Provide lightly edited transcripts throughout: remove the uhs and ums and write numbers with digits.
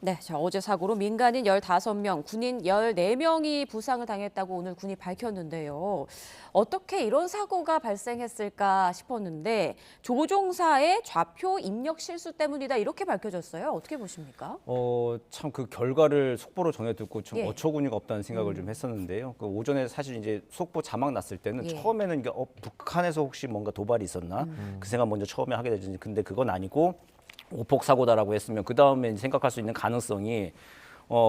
네, 자, 어제 사고로 민간인 15명, 군인 14명이 부상을 당했다고 오늘 군이 밝혔는데요. 어떻게 이런 사고가 발생했을까 싶었는데 조종사의 좌표 입력 실수 때문이다 이렇게 밝혀졌어요. 어떻게 보십니까? 참 그 결과를 속보로 전해 듣고 좀 예. 어처구니가 없다는 생각을 좀 했었는데요. 그 오전에 사실 이제 속보 자막 났을 때는 예. 처음에는 이게 북한에서 혹시 뭔가 도발이 있었나 그 생각 먼저 처음에 하게 되지. 근데 그건 아니고 오폭 사고다라고 했으면 그 다음에 생각할 수 있는 가능성이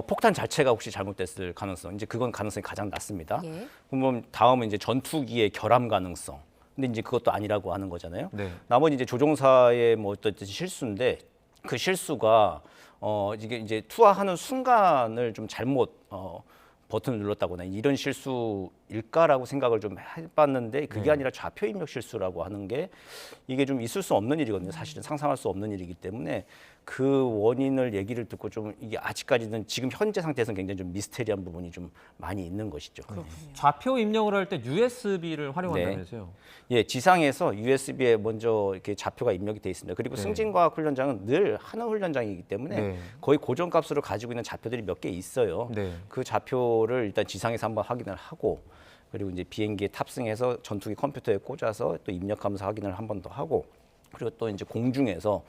폭탄 자체가 혹시 잘못됐을 가능성. 이제 그건 가능성이 가장 낮습니다. 예. 그러면 다음은 이제 전투기의 결함 가능성. 근데 이제 그것도 아니라고 하는 거잖아요. 네. 나머지 이제 조종사의 뭐 어떤 실수인데 그 실수가 이게 이제 투하하는 순간을 좀 잘못 버튼을 눌렀다거나 이런 실수일까라고 생각을 좀 해봤는데 그게 네. 아니라 좌표 입력 실수라고 하는 게 이게 좀 있을 수 없는 일이거든요. 사실은 상상할 수 없는 일이기 때문에 그 원인을 얘기를 듣고 좀 이게 아직까지는 지금 현재 상태에서는 굉장히 좀 미스테리한 부분이 좀 많이 있는 것이죠. 좌표 입력을 할 때 USB를 활용한다면서요? 예, 지상에서 USB에 먼저 이렇게 좌표가 입력이 돼 있습니다. 그리고 네. 승진과학 훈련장은 늘 하는 훈련장이기 때문에 네. 거의 고정값으로 가지고 있는 좌표들이 몇 개 있어요. 네. 그 좌표를 일단 지상에서 한번 확인을 하고 그리고 이제 비행기에 탑승해서 전투기 컴퓨터에 꽂아서 또 입력하면서 확인을 한 번 더 하고 그리고 또 이제 공중에서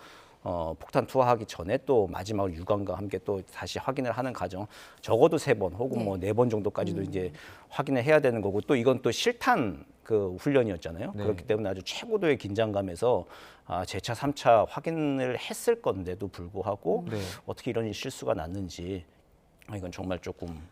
폭탄 투하하기 전에 또 마지막으로 유관과 함께 또 다시 확인을 하는 과정 적어도 3번 혹은 뭐 4번 정도까지도 이제 확인을 해야 되는 거고 또 이건 또 실탄 그 훈련이었잖아요. 네. 그렇기 때문에 아주 최고도의 긴장감에서 제차 3차 확인을 했을 건데도 불구하고 네. 어떻게 이런 실수가 났는지 이건 정말 조금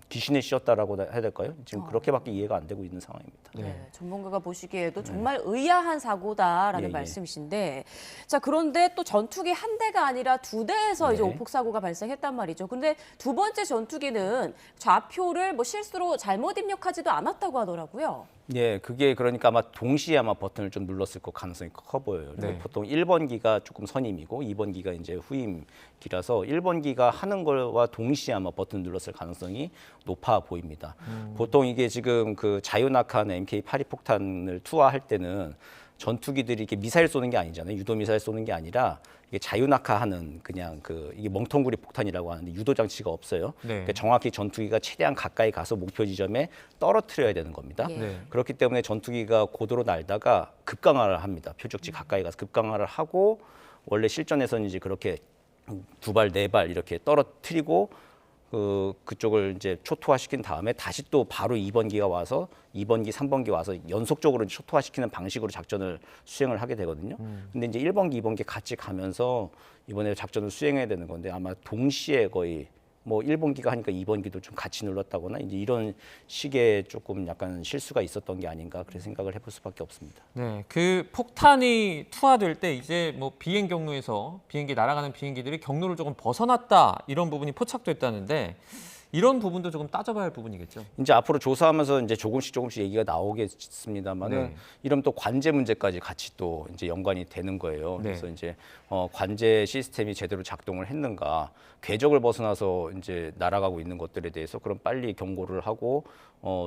귀신에 씌었다라고 해야 될까요? 지금 그렇게밖에 이해가 안 되고 있는 상황입니다. 네, 전문가가 보시기에도 정말 의아한 사고다라는 예, 예. 말씀이신데, 자 그런데 또 전투기 한 대가 아니라 2대에서 이제 네. 오폭 사고가 발생했단 말이죠. 근데 두 번째 전투기는 좌표를 뭐 실수로 잘못 입력하지도 않았다고 하더라고요. 예, 그게 그러니까 아마 동시에 아마 버튼을 좀 눌렀을 것 가능성이 커 보여요. 네. 보통 1번 기가 조금 선임이고 2번 기가 이제 후임 기라서 1번 기가 하는 거와 동시에 아마 버튼 눌렀을 가능성이 높아 보입니다. 보통 이게 지금 그 자유낙하한 MK82 폭탄을 투하할 때는 전투기들이 이렇게 미사일 쏘는 게 아니잖아요. 유도 미사일 쏘는 게 아니라 이게 자유낙하하는 그냥 그 이게 멍텅구리 폭탄이라고 하는데 유도 장치가 없어요. 네. 그러니까 정확히 전투기가 최대한 가까이 가서 목표 지점에 떨어뜨려야 되는 겁니다. 예. 네. 그렇기 때문에 전투기가 고도로 날다가 급강하를 합니다. 표적지 가까이 가서 급강하를 하고 원래 실전에서는 이제 그렇게 2발, 4발 이렇게 떨어뜨리고 그쪽을 이제 초토화시킨 다음에 다시 또 바로 2번 기가 와서 2번 기, 3번 기 와서 연속적으로 초토화시키는 방식으로 작전을 수행을 하게 되거든요. 근데 이제 1번 기, 2번 기 같이 가면서 이번에 작전을 수행해야 되는 건데 아마 동시에 거의 뭐 1번 기가 하니까 2번 기도 좀 같이 눌렀다거나 이제 이런 식의 조금 약간 실수가 있었던 게 아닌가 그런 생각을 해볼 수밖에 없습니다. 네, 그 폭탄이 투하될 때 이제 뭐 비행 경로에서 비행기 날아가는 비행기들이 경로를 조금 벗어났다 이런 부분이 포착됐다는데 이런 부분도 조금 따져봐야 할 부분이겠죠. 이제 앞으로 조사하면서 이제 조금씩 얘기가 나오겠습니다만은 네. 이러면 또 관제 문제까지 같이 또 이제 연관이 되는 거예요. 네. 그래서 이제 관제 시스템이 제대로 작동을 했는가, 궤적을 벗어나서 이제 날아가고 있는 것들에 대해서 그럼 빨리 경고를 하고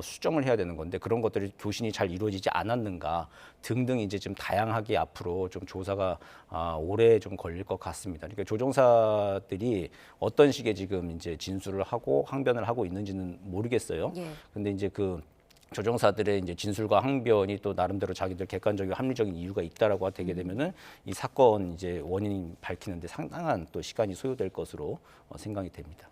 수정을 해야 되는 건데 그런 것들이 교신이 잘 이루어지지 않았는가 등등 이제 좀 다양하게 앞으로 좀 조사가 오래 좀 걸릴 것 같습니다. 그러니까 조종사들이 어떤 식의 지금 이제 진술을 하고 항변을 하고 있는지는 모르겠어요. 예. 근데 이제 그 조종사들의 이제 진술과 항변이 또 나름대로 자기들 객관적이고 합리적인 이유가 있다라고 되게 되면은 이 사건 이제 원인 밝히는데 상당한 또 시간이 소요될 것으로 생각이 됩니다.